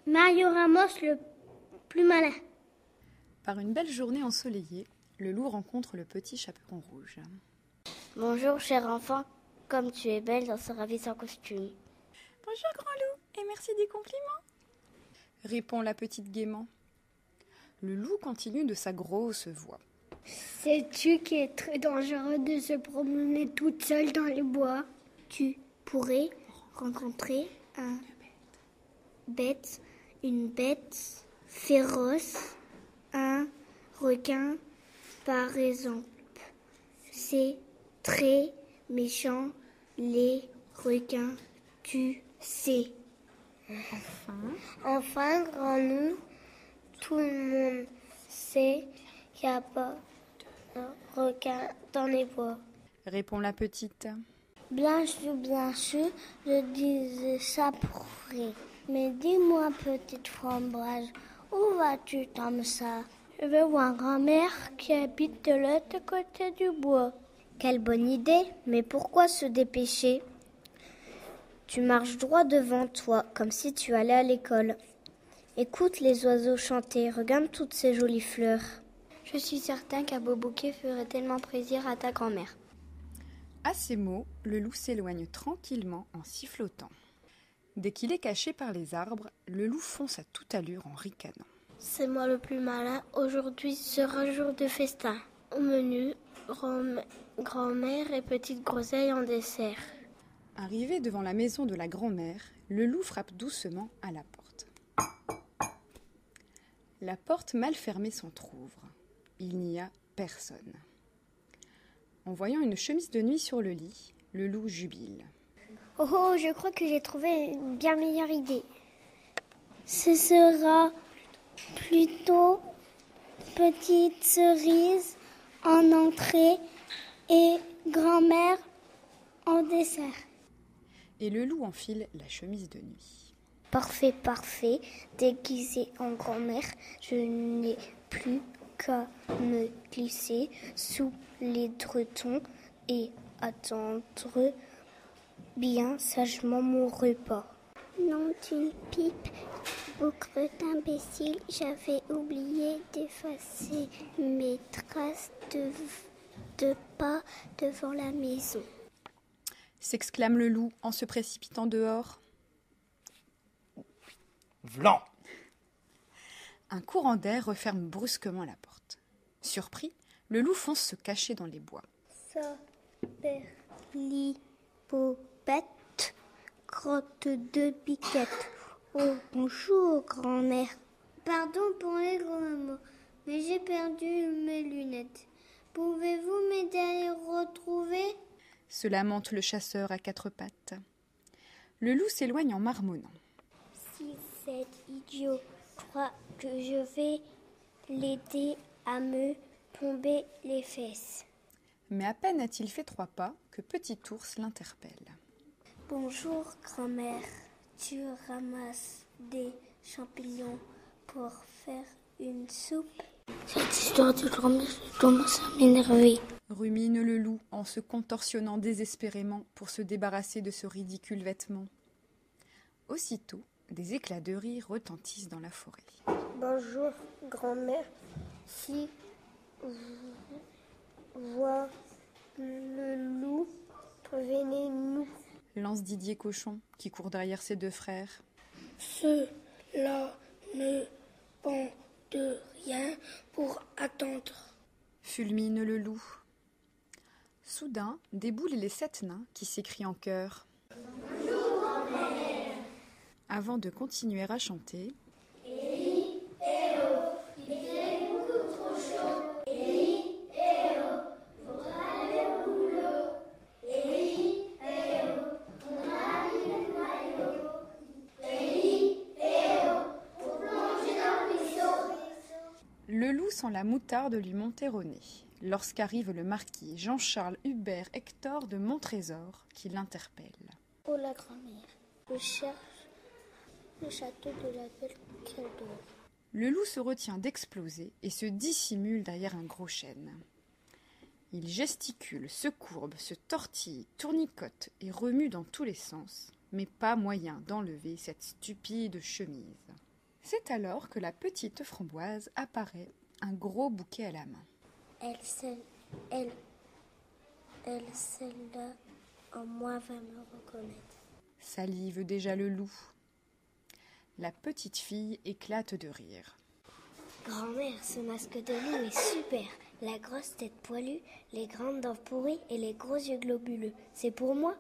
Mario Ramos le plus malin. Par une belle journée ensoleillée, le loup rencontre le petit chaperon rouge. Bonjour, cher enfant, comme tu es belle dans ce ravissant costume. Bonjour, grand loup, et merci des compliments, répond la petite gaiement. Le loup continue de sa grosse voix. Sais-tu qu'il est très dangereux de se promener toute seule dans les bois? Tu pourrais rencontrer une bête féroce, un requin par exemple. C'est très méchant, les requins, tu sais. Enfin, grand loup, tout le monde sait qu'il n'y a pas de requin dans les bois. Répond la petite. Blanche, je disais ça pour rire. Mais dis-moi, petite framboise, où vas-tu comme ça? Je vais voir grand-mère qui habite de l'autre côté du bois. Quelle bonne idée, mais pourquoi se dépêcher? Tu marches droit devant toi, comme si tu allais à l'école. Écoute les oiseaux chanter, regarde toutes ces jolies fleurs. Je suis certain qu'un beau bouquet ferait tellement plaisir à ta grand-mère. À ces mots, le loup s'éloigne tranquillement en sifflotant. Dès qu'il est caché par les arbres, le loup fonce à toute allure en ricanant. C'est moi le plus malin, aujourd'hui sera jour de festin. Au menu, grand-mère et petite groseille en dessert. Arrivé devant la maison de la grand-mère, le loup frappe doucement à la porte. La porte mal fermée s'entr'ouvre. Il n'y a personne. En voyant une chemise de nuit sur le lit, le loup jubile. Oh, je crois que j'ai trouvé une bien meilleure idée. Ce sera plutôt petite cerise en entrée et grand-mère en dessert. Et le loup enfile la chemise de nuit. Parfait, déguisé en grand-mère, je n'ai plus qu'à me glisser sous l'édredon et attendre bien sagement mon repas. Non, d'une pipe, bougre d'imbécile, j'avais oublié d'effacer mes traces de pas devant la maison. S'exclame le loup en se précipitant dehors. Vlan! Un courant d'air referme brusquement la porte. Surpris, le loup fonce se cacher dans les bois. Saperlipopette, crotte de piquette. Oh, bonjour, grand-mère. Pardon pour les gros mots, mais j'ai perdu mes lunettes. Pouvez-vous m'aider à les retrouver? Se lamente le chasseur à quatre pattes. Le loup s'éloigne en marmonnant. Si cet idiot croit que je vais l'aider à me tomber les fesses. Mais à peine a-t-il fait 3 pas que Petit Ours l'interpelle. Bonjour, grand-mère. Tu ramasses des champignons pour faire une soupe? Cette histoire de grand-mère commence à m'énerver. Rumine le loup en se contorsionnant désespérément pour se débarrasser de ce ridicule vêtement. Aussitôt, des éclats de rire retentissent dans la forêt. Bonjour, grand-mère. Si vous voyez le loup, prévenez-nous. Lance Didier Cochon, qui court derrière ses 2 frères. Cela ne prend de rien pour attendre. Fulmine le loup. Soudain, déboulent les 7 nains qui s'écrient en chœur. Avant de continuer à chanter. Le loup sent la moutarde lui monter au nez, lorsqu'arrive le marquis Jean-Charles Hubert Hector de Montrésor, qui l'interpelle. Oh la grand-mère, je cherche le château de la belle Caldor. Le loup se retient d'exploser et se dissimule derrière un gros chêne. Il gesticule, se courbe, se tortille, tournicote et remue dans tous les sens, mais pas moyen d'enlever cette stupide chemise. C'est alors que la petite Framboise apparaît, un gros bouquet à la main. Celle-là, en moi, va me reconnaître. Salive déjà le loup. La petite fille éclate de rire. Grand-mère, ce masque de loup est super. La grosse tête poilue, les grandes dents pourries et les gros yeux globuleux. C'est pour moi?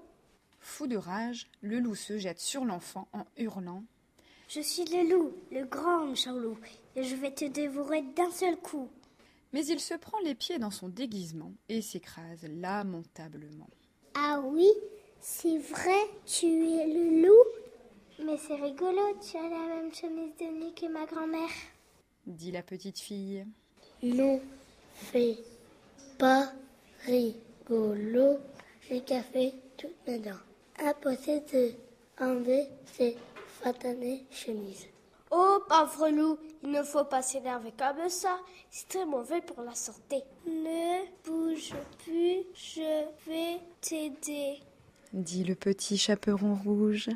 Fou de rage, le loup se jette sur l'enfant en hurlant. Je suis le loup, le grand méchant loup, et je vais te dévorer d'un seul coup. Mais il se prend les pieds dans son déguisement et s'écrase lamentablement. Ah oui, c'est vrai, tu es le loup? Mais c'est rigolo, tu as la même chemise de nuit que ma grand-mère. Dit la petite fille. Non, fais pas rigolo, j'ai café toutes mes dents. Impossible de enlever ces fatanées chemises. Oh, pauvre loup, il ne faut pas s'énerver comme ça. C'est très mauvais pour la santé. Ne bouge plus, je vais t'aider. Dit le petit chaperon rouge.